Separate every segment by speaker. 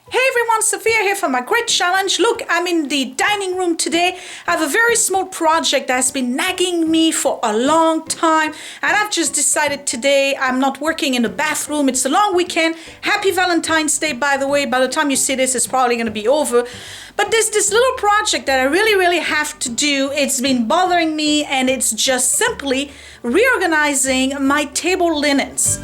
Speaker 1: Hey everyone, Sophia here for my great challenge. Look, I'm in the dining room today. I have a very small project that's been nagging me for a long time, and I've just decided today I'm not working in the bathroom. It's a long weekend. Happy Valentine's Day, by the way. By the time you see this, it's probably going to be over. But there's this little project that I really have to do. It's been bothering me, and it's just simply reorganizing my table linens.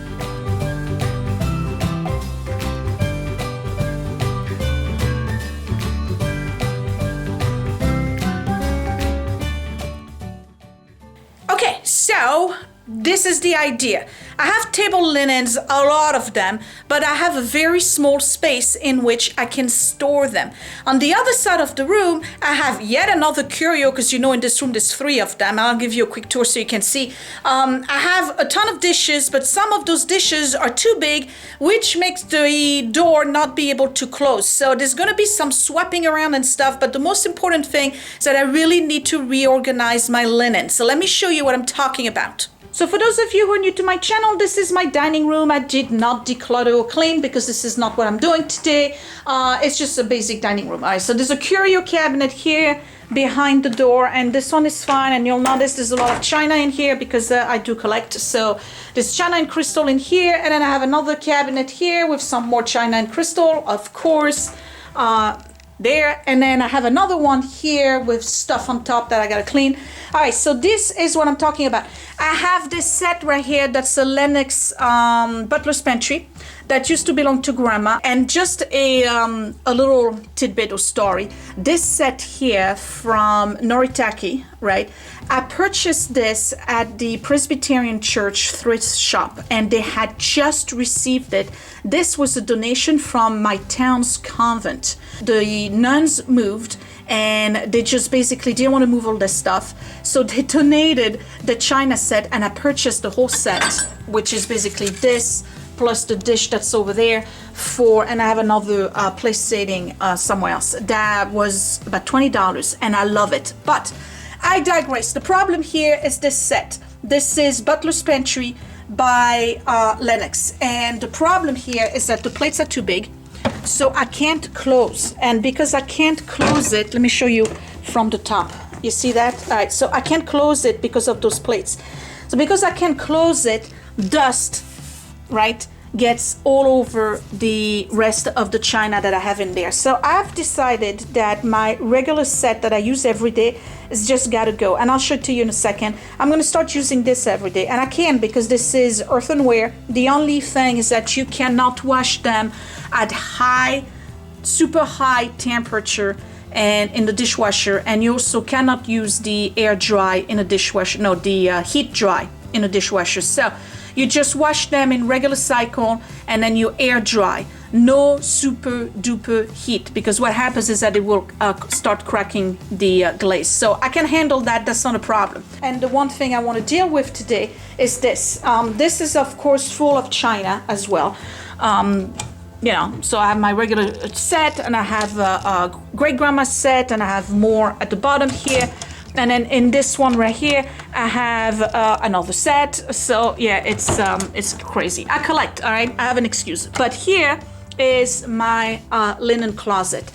Speaker 1: Okay, so this is the idea. I have table linens, a lot of them, but I have a very small space in which I can store them. On the other side of the room, I have yet another curio, because you know in this room there's 3 of them. I'll give you a quick tour so you can see. I have a ton of dishes, but some of those dishes are too big, which makes the door not be able to close. So there's going to be some swapping around and stuff, but the most important thing is that I really need to reorganize my linen. So let me show you what I'm talking about. So for those of you who are new to my channel, this is my dining room. I did not declutter or clean because this is not what I'm doing today. It's just a basic dining room. All right, so there's a curio cabinet here behind the door, and this one is fine. And you'll notice there's a lot of china in here because I do collect. So there's china and crystal in here, and then I have another cabinet here with some more china and crystal, of course. There, and then I have another one here with stuff on top that I gotta clean. All right, so this is what I'm talking about. I have this set right here that's a Lennox butler's pantry that used to belong to grandma. And just a little tidbit or story. This set here from Noritake, right? I purchased this at the Presbyterian Church thrift shop, and they had just received it. This was a donation from my town's convent. The nuns moved, and they just basically didn't want to move all this stuff, so they donated the china set, and I purchased the whole set, which is basically this plus the dish that's over there and I have another place sitting somewhere else. That was about $20, and I love it. But I digress. The problem here is this set. This is Butler's Pantry by Lennox, and the problem here is that the plates are too big, so I can't close. And because I can't close it, let me show you from the top. You see that? All right, so I can't close it because of those plates. So because I can't close it, dust, right, gets all over the rest of the china that I have in there. So I've decided that my regular set that I use every day is just gotta go, and I'll show it to you in a second. I'm gonna start using this every day, and I can because this is earthenware. The only thing is that you cannot wash them at super high temperature and in the dishwasher, and you also cannot use the air dry in a dishwasher, no, the heat dry in a dishwasher. So you just wash them in regular cycle, and then you air dry. No super duper heat, because what happens is that it will start cracking the glaze. So I can handle that, that's not a problem. And the one thing I want to deal with today is this. This is of course full of china as well. You know, so I have my regular set, and I have a great grandma set, and I have more at the bottom here. And then in this one right here, I have another set. So yeah, it's crazy. I collect, all right? I have an excuse. But here is my linen closet.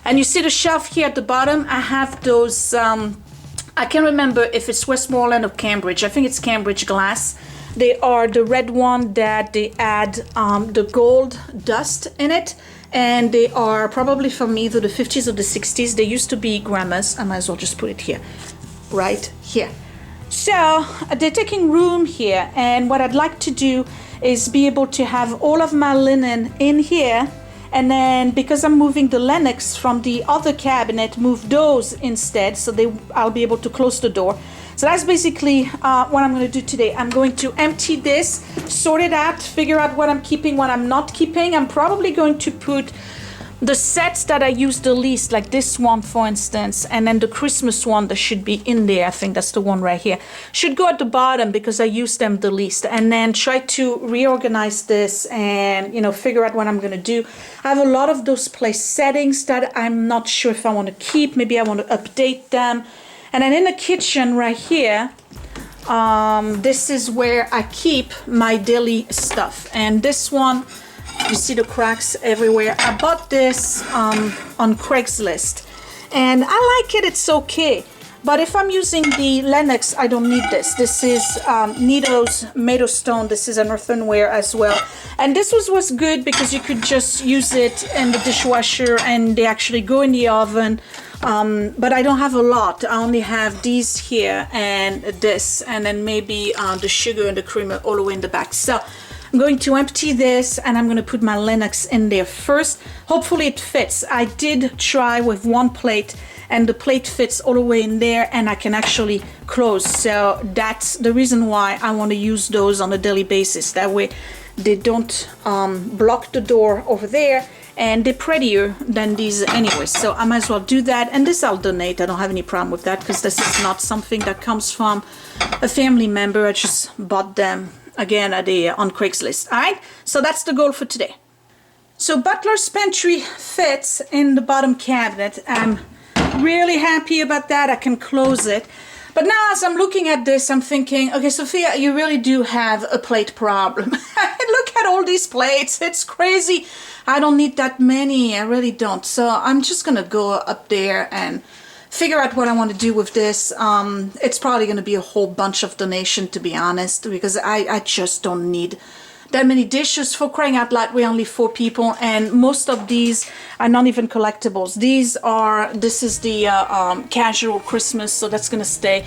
Speaker 1: And you see the shelf here at the bottom? I have those, I can't remember if it's Westmoreland or Cambridge. I think it's Cambridge glass. They are the red one that they add the gold dust in it. And they are probably from either the 50s or the 60s. They used to be grandma's. I might as well just put it here, right here. So they're taking room here, and what I'd like to do is be able to have all of my linen in here, and then because I'm moving the Lennox from the other cabinet, move those instead, so I'll be able to close the door. So that's basically what I'm going to do today. I'm going to empty this, sort it out, figure out what I'm keeping, what I'm not keeping. I'm probably going to put the sets that I use the least, like this one for instance, and then the Christmas one that should be in there, I think that's the one right here, should go at the bottom because I use them the least. And then try to reorganize this and, you know, figure out what I'm going to do. I have a lot of those place settings that I'm not sure if I want to keep. Maybe I want to update them. And then in the kitchen right here, this is where I keep my daily stuff. And this one You see the cracks everywhere. I bought this on Craigslist, and I like it. It's okay. But if I'm using the Lennox, I don't need this. This is Nido's Mato Stone. This is an earthenware as well. And this was good because you could just use it in the dishwasher and they actually go in the oven. But I don't have a lot. I only have these here and this, and then maybe the sugar and the creamer all the way in the back. So I'm going to empty this and I'm going to put my Lennox in there first. Hopefully it fits. I did try with one plate and the plate fits all the way in there and I can actually close. So that's the reason why I want to use those on a daily basis. That way they don't block the door over there, and they're prettier than these anyway. So I might as well do that. And this I'll donate. I don't have any problem with that because this is not something that comes from a family member. I just bought them again on Craigslist. All right, so that's the goal for today. So Butler's Pantry fits in the bottom cabinet. I'm really happy about that. I can close it. But now as I'm looking at this, I'm thinking, okay, Sophia, you really do have a plate problem. Look at all these plates. It's crazy. I don't need that many. I really don't. So I'm just going to go up there and figure out what I want to do with this. It's probably going to be a whole bunch of donation, to be honest, because I just don't need that many dishes. For crying out loud, we're only 4 people, and most of these are not even collectibles. This is the casual Christmas, so that's gonna stay.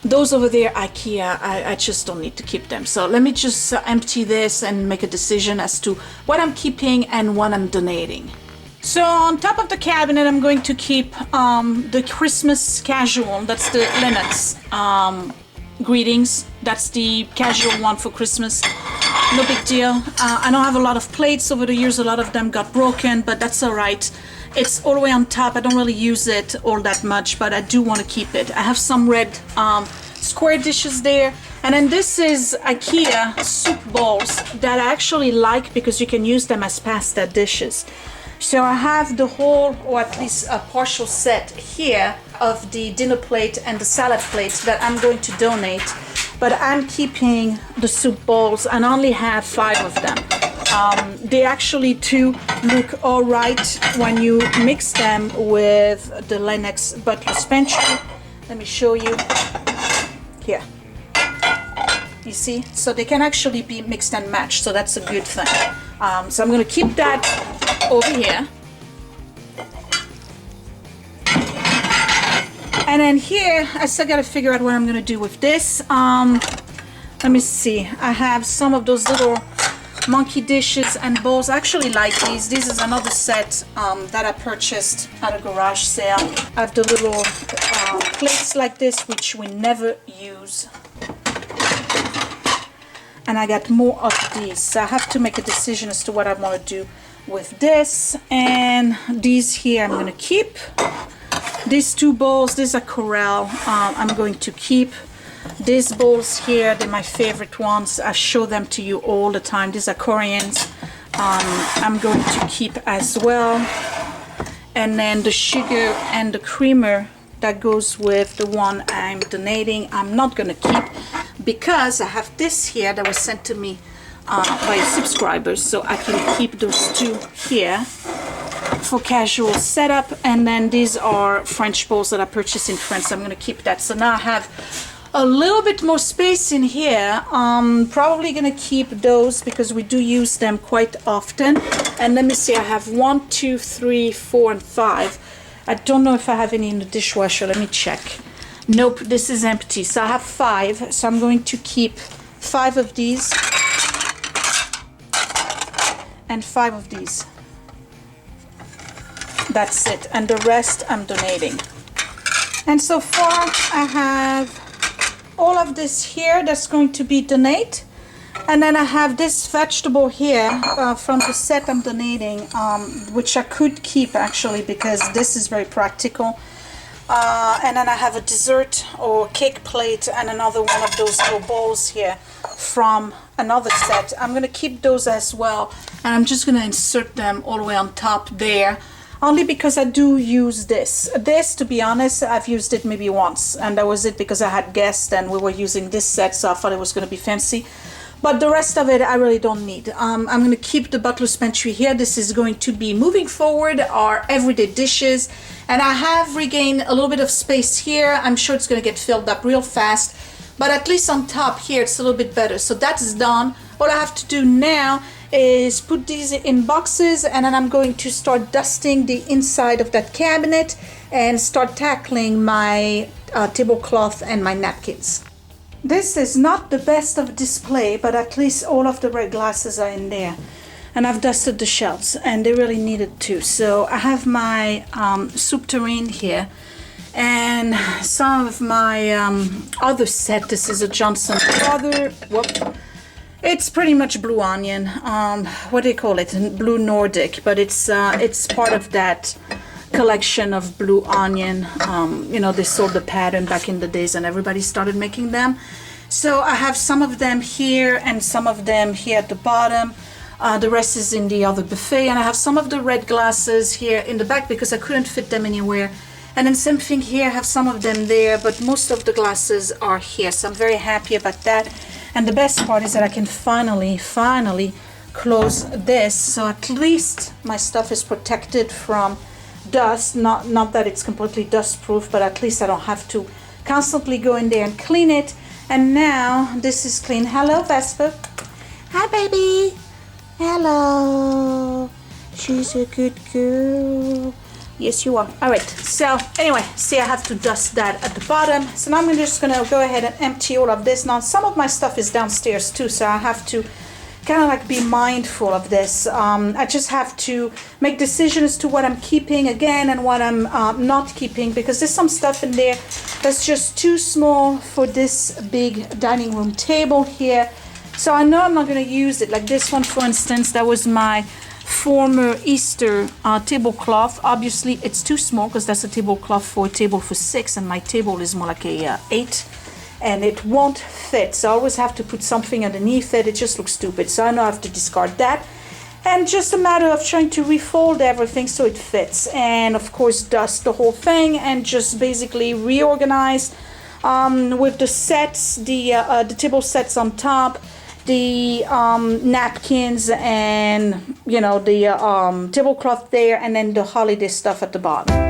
Speaker 1: Those over there, IKEA, I just don't need to keep them. So let me just empty this and make a decision as to what I'm keeping and what I'm donating. So on top of the cabinet, I'm going to keep the Christmas casual. That's the Lennox greetings. That's the casual one for Christmas. No big deal. I don't have a lot of plates over the years. A lot of them got broken, but that's all right. It's all the way on top. I don't really use it all that much, but I do want to keep it. I have some red square dishes there. And then this is IKEA soup bowls that I actually like because you can use them as pasta dishes. So I have the whole, or at least a partial set here of the dinner plate and the salad plates that I'm going to donate. But I'm keeping the soup bowls and only have 5 of them. They actually too look all right when you mix them with the Lennox Butler's Pantry. Let me show you here. You see, so they can actually be mixed and matched, so that's a good thing. So I'm going to keep that over here. And then here, I still got to figure out what I'm going to do with this. Let me see. I have some of those little monkey dishes and bowls. I actually like these. This is another set that I purchased at a garage sale. I have the little plates like this, which we never use. And I got more of these. So I have to make a decision as to what I want to do with this. And these here I'm going to keep. These 2 bowls, these are Corel. I'm going to keep. These bowls here, they're my favorite ones. I show them to you all the time. These are Koreans. I'm going to keep as well. And then the sugar and the creamer that goes with the one I'm donating, I'm not going to keep because I have this here that was sent to me by subscribers, so I can keep those 2 here for casual setup. And then these are French bowls that I purchased in France. I'm going to keep that. So now I have a little bit more space in here. Probably going to keep those because we do use them quite often. And let me see, I have 1, 2, 3, 4, and 5. I don't know if I have any in the dishwasher. Let me check. Nope, this is empty. So I have 5. So I'm going to keep 5 of these and 5 of these. That's it. And the rest I'm donating. And so far I have all of this here that's going to be donate. And then I have this vegetable here from the set I'm donating, which I could keep actually because this is very practical. And then I have a dessert or cake plate and another one of those little bowls here from another set. I'm going to keep those as well, and I'm just going to insert them all the way on top there, only because I do use this. This, to be honest, I've used it maybe once, and that was it because I had guests and we were using this set, so I thought it was going to be fancy. but the rest of it I really don't need. I'm going to keep the butler's pantry here. This is going to be, moving forward, our everyday dishes, and I have regained a little bit of space here. I'm sure it's going to get filled up real fast, but at least on top here it's a little bit better. So that's done. What I have to do now is put these in boxes, and then I'm going to start dusting the inside of that cabinet and start tackling my tablecloth and my napkins. This is not the best of display, but at least all of the red glasses are in there. And I've dusted the shelves, and they really needed to. So I have my soup tureen here, and some of my other set. This is a Johnson other. Whoop. It's pretty much blue onion. What do you call it? Blue Nordic, but it's part of that collection of blue onion. You know, they sold the pattern back in the days, and everybody started making them. So I have some of them here and some of them here at the bottom. The rest is in the other buffet, and I have some of the red glasses here in the back because I couldn't fit them anywhere. And then same thing here, I have some of them there, but most of the glasses are here. So I'm very happy about that. And the best part is that I can finally close this. So at least my stuff is protected from dust. Not that it's completely dust proof, but at least I don't have to constantly go in there and clean it. And now this is clean. Hello, Vespa. Hi, baby. Hello. She's a good girl. Yes, you are. All right. So anyway, see, I have to dust that at the bottom. So now I'm just going to go ahead and empty all of this. Now, some of my stuff is downstairs too, so I have to kind of like be mindful of this. I just have to make decisions as to what I'm keeping again and what I'm not keeping, because there's some stuff in there that's just too small for this big dining room table here. So I know I'm not going to use it. Like this one, for instance, that was my former Easter tablecloth. Obviously it's too small because that's a tablecloth for a table for 6, and my table is more like a 8, and it won't fit. So I always have to put something underneath it. It just looks stupid. So I know I have to discard that, and just a matter of trying to refold everything so it fits, and of course dust the whole thing and just basically reorganize with the sets, the table sets on top, the napkins, and you know, the tablecloth there, and then the holiday stuff at the bottom.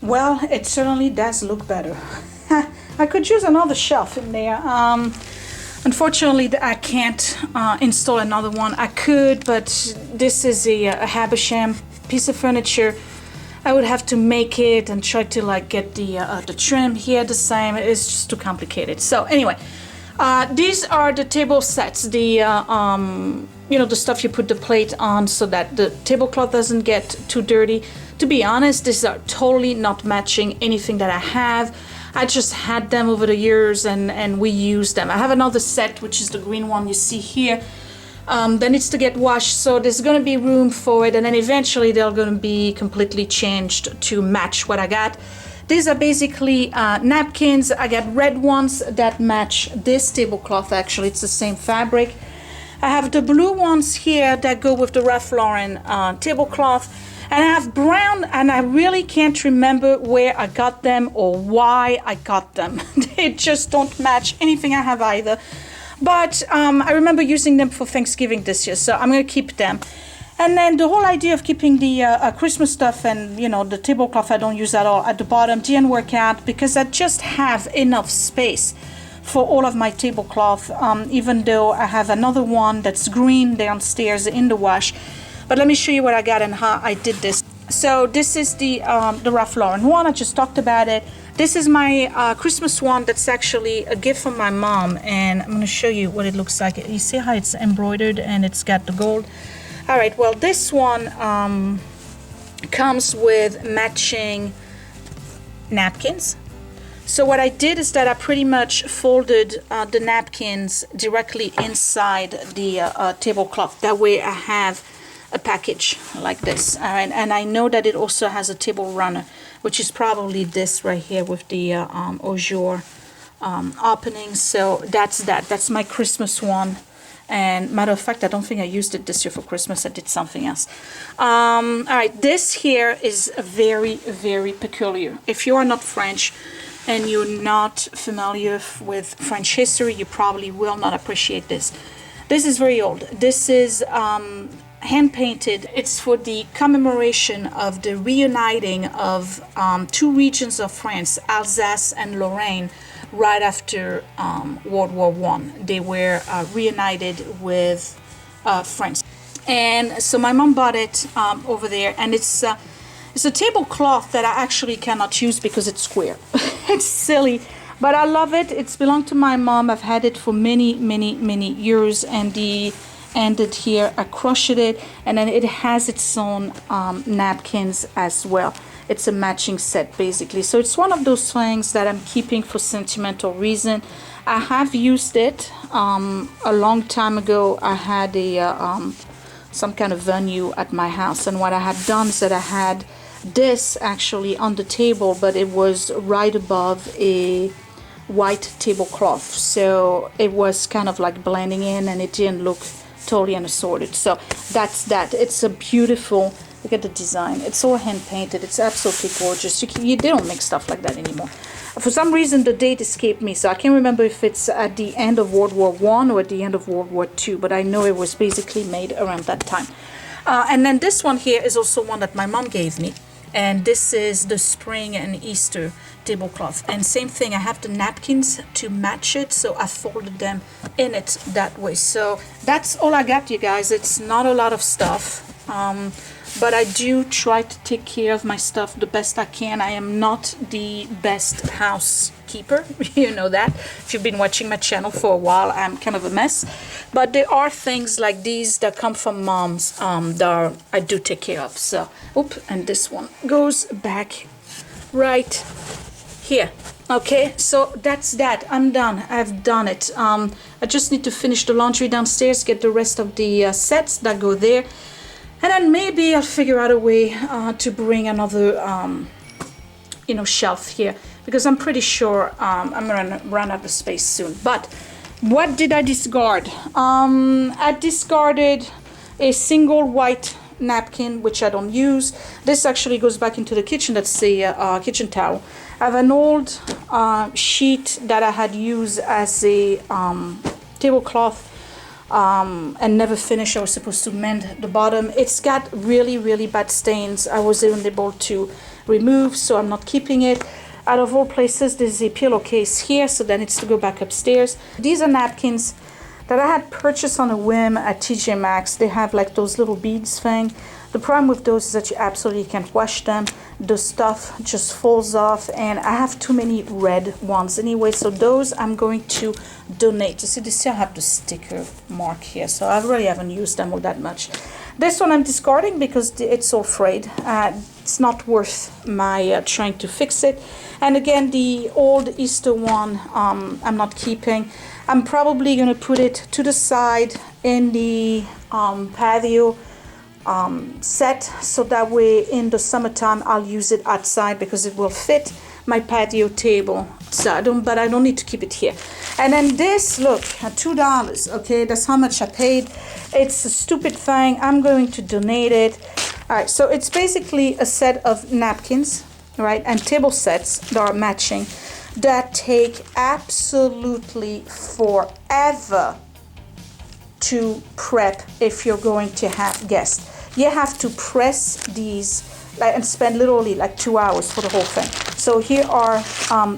Speaker 1: Well, it certainly does look better. I could use another shelf in there. Unfortunately, I can't install another one. I could, but this is a Habersham piece of furniture. I would have to make it and try to like get the trim here the same. It's just too complicated. So anyway, these are the table sets. The you know, the stuff you put the plate on so that the tablecloth doesn't get too dirty. To be honest, these are totally not matching anything that I have. I just had them over the years and we use them. I have another set, which is the green one you see here, that needs to get washed. So there's going to be room for it, and then eventually they're going to be completely changed to match what I got. These are basically napkins. I got red ones that match this tablecloth. Actually, it's the same fabric. I have the blue ones here that go with the Ralph Lauren tablecloth. And I have brown, and I really can't remember where I got them or why I got them. They just don't match anything I have either. But I remember using them for Thanksgiving this year, so I'm going to keep them. And then the whole idea of keeping the Christmas stuff and, you know, the tablecloth I don't use at all at the bottom didn't work out because I just have enough space for all of my tablecloth, even though I have another one that's green downstairs in the wash. But let me show you what I got and how I did this. So this is the Ralph Lauren one. I just talked about it. This is my Christmas one that's actually a gift from my mom, and I'm going to show you what it looks like. You see how it's embroidered and it's got the gold. All right, well, this one comes with matching napkins. So what I did is that I pretty much folded the napkins directly inside the tablecloth. That way I have a package like this. All right, and I know that it also has a table runner, which is probably this right here with the au jour opening. So that's my Christmas one. And matter of fact, I don't think I used it this year for Christmas. I did something else. All right, this here is very, very peculiar. If you are not French and you're not familiar with French history, you probably will not appreciate this. This is very old. This is hand painted. It's for the commemoration of the reuniting of two regions of France, Alsace and Lorraine, right after World War I. They were reunited with France. And so my mom bought it over there, and it's a tablecloth that I actually cannot use because it's square. It's silly, but I love it. It's belonged to my mom. I've had it for many, many, many years, and the ended here. I crochet it, and then it has its own napkins as well. It's a matching set basically. So it's one of those things that I'm keeping for sentimental reason. I have used it a long time ago. I had a some kind of venue at my house, and what I had done is that I had this actually on the table, but it was right above a white tablecloth, so it was kind of like blending in, and it didn't look totally unassorted. So that's that. It's a beautiful, look at the design. It's all hand painted. It's absolutely gorgeous. They don't make stuff like that anymore. For some reason the date escaped me, so I can't remember if it's at the end of World War I or at the end of World War II, but I know it was basically made around that time. And then this one here is also one that my mom gave me, and this is the spring and Easter tablecloth, and same thing, I have the napkins to match it, so I folded them in it that way. So that's all I got, you guys. It's not a lot of stuff, but I do try to take care of my stuff the best I can. I am not the best housekeeper, you know that. If you've been watching my channel for a while, I'm kind of a mess, but there are things like these that come from moms that I do take care of. So, and this one goes back right here. Okay, so that's that. I'm done. I've done it. I just need to finish the laundry downstairs, get the rest of the sets that go there, and then maybe I'll figure out a way to bring another shelf here, because I'm pretty sure I'm gonna run out of space soon. But what did I discard? I discarded a single white napkin, which I don't use. This actually goes back into the kitchen. That's the kitchen towel. I have an old sheet that I had used as a tablecloth and never finished. I was supposed to mend the bottom. It's got really, really bad stains. I was unable to remove, so I'm not keeping it. Out of all places, there's a pillowcase here, so that needs to go back upstairs. These are napkins that I had purchased on a whim at TJ Maxx. They have like those little beads thing. The problem with those is that you absolutely can't wash them. The stuff just falls off, and I have too many red ones anyway, so those I'm going to donate. You see, they still have the sticker mark here, so I really haven't used them all that much. This one I'm discarding because it's so frayed. It's not worth my trying to fix it. And again, the old Easter one I'm not keeping. I'm probably going to put it to the side in the patio set, so that way in the summertime I'll use it outside because it will fit my patio table. So I don't need to keep it here. And then this, look, $2. Okay, that's how much I paid. It's a stupid thing. I'm going to donate it. All right, so it's basically a set of napkins, right, and table sets that are matching. that take absolutely forever to prep if you're going to have guests. You have to press these and spend literally like 2 hours for the whole thing. So here are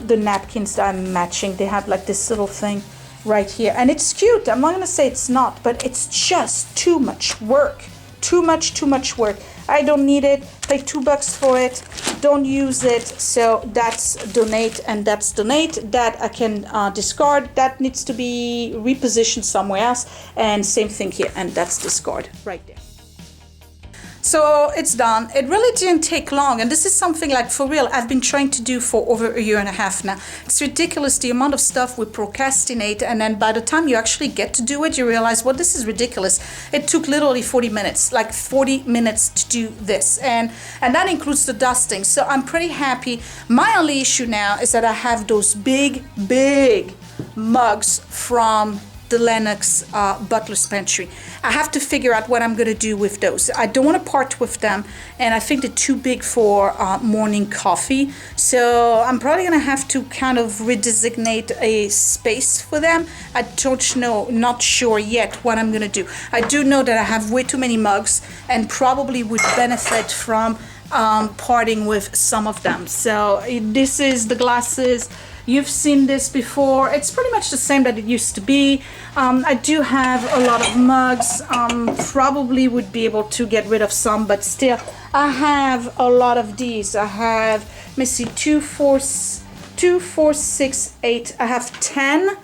Speaker 1: the napkins that I'm matching. They have like this little thing right here, and it's cute. I'm not gonna say it's not, but it's just too much work. Too much work. I don't need it. Pay $2 for it. Don't use it. So that's donate, and that's donate. That I can discard. That needs to be repositioned somewhere else. And same thing here, and that's discard right there. So it's done. It really didn't take long, and this is something like for real I've been trying to do for over a year and a half now. It's ridiculous the amount of stuff we procrastinate, and then by the time you actually get to do it, you realize, well, this is ridiculous. It took literally 40 minutes, like 40 minutes to do this, and that includes the dusting. So I'm pretty happy. My only issue now is that I have those big mugs from the Lennox Butler's Pantry. I have to figure out what I'm gonna do with those. I don't want to part with them, and I think they're too big for morning coffee. So I'm probably gonna have to kind of redesignate a space for them. I don't know, not sure yet what I'm gonna do. I do know that I have way too many mugs and probably would benefit from parting with some of them. So this is the glasses. You've seen this before. It's pretty much the same that it used to be. I do have a lot of mugs. Probably would be able to get rid of some, but still, I have a lot of these. I have, let me see, 2, 4, 6, 8. I have 10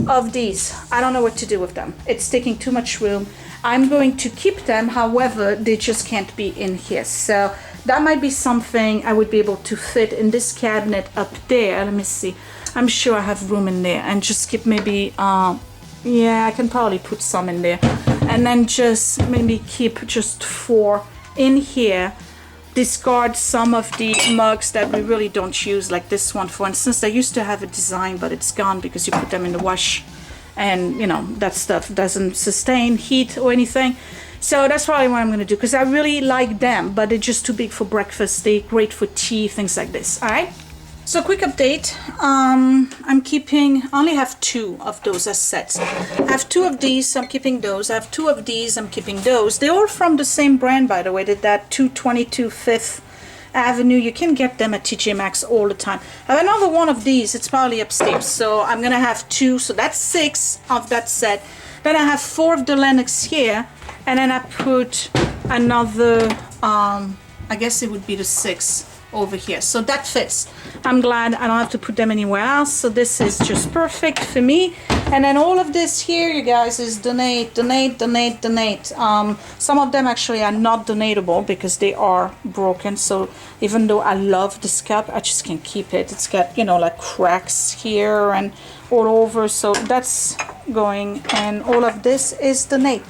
Speaker 1: of these. I don't know what to do with them. It's taking too much room. I'm going to keep them, however, they just can't be in here. So that might be something I would be able to fit in this cabinet up there. Let me see. I'm sure I have room in there, and just keep maybe, yeah, I can probably put some in there. And then just maybe keep just 4 in here. Discard some of the mugs that we really don't use, like this one, for instance. They used to have a design, but it's gone because you put them in the wash. And, you know, that stuff doesn't sustain heat or anything. So that's probably what I'm going to do, because I really like them, but they're just too big for breakfast. They're great for tea, things like this. All right. So quick update. I'm keeping, I only have 2 of those as sets. I have 2 of these, so I'm keeping those. I have 2 of these, I'm keeping those. They're all from the same brand, by the way. They're that 222 5th Avenue. You can get them at TJ Maxx all the time. I have another one of these. It's probably upstairs. So I'm going to have 2. So that's 6 of that set. Then I have 4 of the Lennox here. And then I put another, I guess it would be the 6 over here. So that fits. I'm glad I don't have to put them anywhere else. So this is just perfect for me. And then all of this here, you guys, is donate, donate, donate, donate. Some of them actually are not donatable because they are broken. So even though I love this cup, I just can't keep it. It's got, you know, like cracks here and all over. So that's going, and all of this is donate.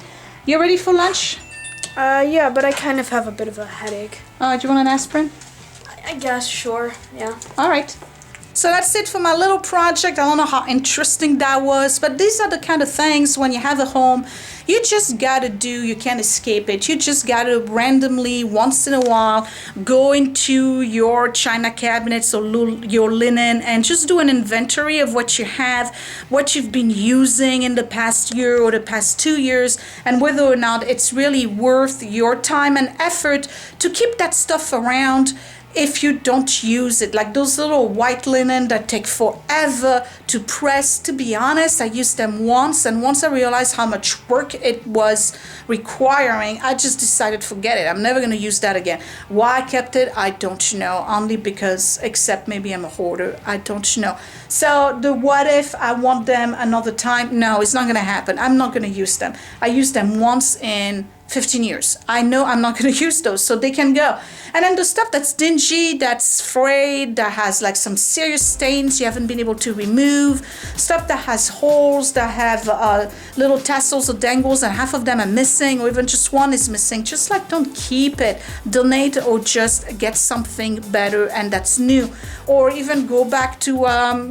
Speaker 1: You ready for lunch?
Speaker 2: Yeah, but I kind of have a bit of a headache.
Speaker 1: Do you want an aspirin?
Speaker 2: I guess, sure, yeah.
Speaker 1: All right. So that's it for my little project. I don't know how interesting that was, but these are the kind of things when you have a home, you just gotta do. You can't escape it. You just gotta randomly, once in a while, go into your china cabinets or your linen and just do an inventory of what you have, what you've been using in the past year or the past 2 years, and whether or not it's really worth your time and effort to keep that stuff around if you don't use it. Like those little white linen that take forever to press. To be honest, I used them once, and once I realized how much work it was requiring, I just decided forget it. I'm never going to use that again. Why I kept it, I don't know. Only because, except maybe I'm a hoarder, I don't know. So the what if I want them another time, no, it's not going to happen. I'm not going to use them. I used them once in 15 years. I know I'm not going to use those, so they can go. And then the stuff that's dingy, that's frayed, that has like some serious stains you haven't been able to remove, stuff that has holes, that have little tassels or dangles, and half of them are missing, or even just one is missing, just like don't keep it. Donate, or just get something better and that's new. Or even go back to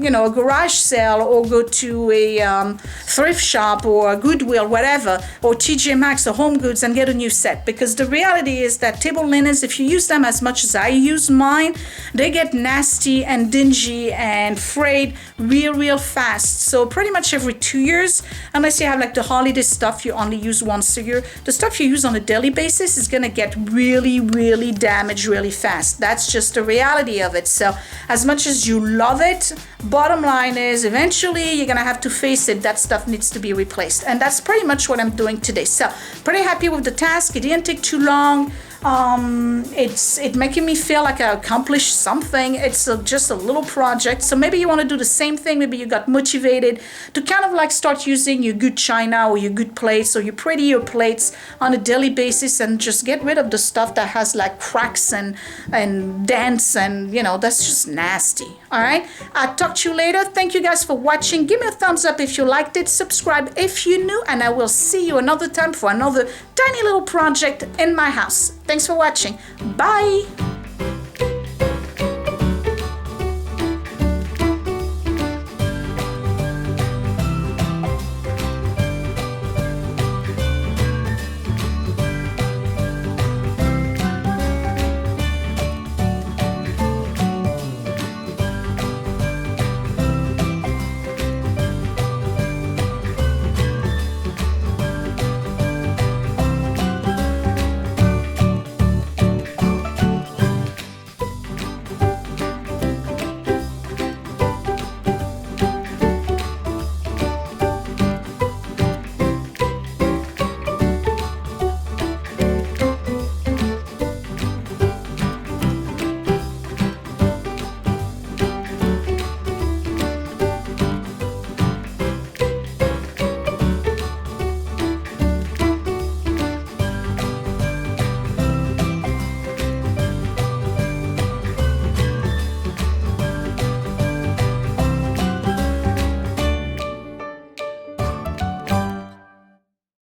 Speaker 1: you know, a garage sale, or go to a thrift shop or a Goodwill, whatever, or TJ Maxx or Home Goods, clothes and get a new set, because the reality is that table linens, if you use them as much as I use mine, they get nasty and dingy and frayed real fast. So pretty much every 2 years, unless you have like the holiday stuff you only use once a year, the stuff you use on a daily basis is gonna get really damaged really fast. That's just the reality of it. So as much as you love it, bottom line is eventually you're gonna have to face it, that stuff needs to be replaced. And that's pretty much what I'm doing today. So pretty happy with the task. It didn't take too long. It's making me feel like I accomplished something. It's just a little project. So maybe you want to do the same thing. Maybe you got motivated to kind of like start using your good china or your good plates or your prettier plates on a daily basis, and just get rid of the stuff that has like cracks and dents, and you know, that's just nasty. All right, I'll talk to you later. Thank you guys for watching. Give me a thumbs up if you liked it, subscribe if you're new, and I will see you another time for another tiny little project in my house. Thanks for watching. Bye.